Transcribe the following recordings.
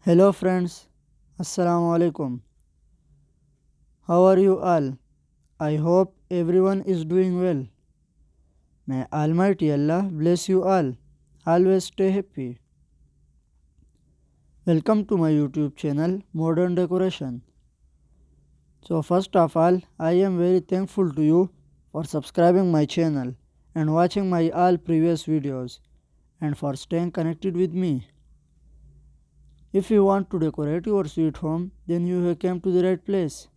Hello friends, Assalamu alaikum. How are you all? I hope everyone is doing well. May Almighty Allah bless you all. Always stay happy. Welcome to my YouTube channel Modern Decoration. So first of all, I am very thankful to you for subscribing my channel and watching my all previous videos and for staying connected with me. If you want to decorate your sweet home, then you have come to the right place.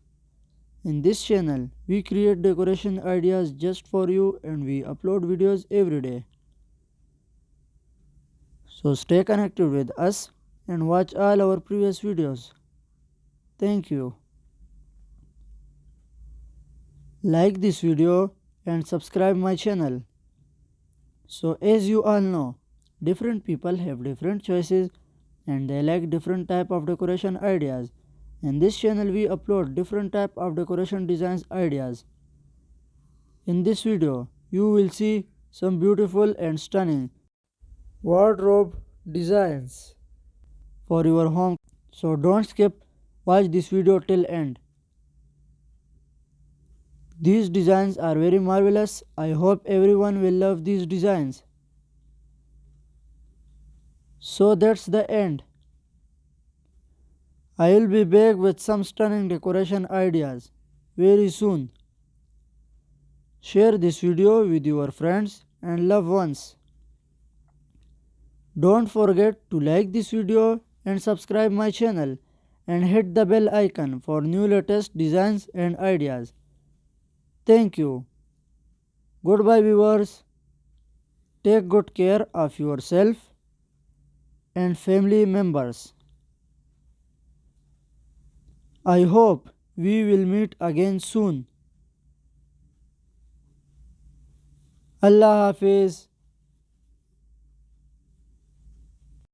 In this channel, we create decoration ideas just for you and we upload videos every day. So stay connected with us and watch all our previous videos. Thank you. Like this video and subscribe my channel. So as you all know, different people have different choices and they like different type of decoration ideas. In this channel we upload different type of decoration designs ideas. In this video, you will see some beautiful and stunning wardrobe designs for your home. So don't skip, watch this video till end. These designs are very marvelous. I hope everyone will love these designs. So that's the end. I will be back with some stunning decoration ideas very soon. Share this video with your friends and loved ones. Don't forget to like this video and subscribe my channel and hit the bell icon for new latest designs and ideas. Thank you. Goodbye viewers. Take good care of yourself and family members. I hope we will meet again soon. Allah Hafiz.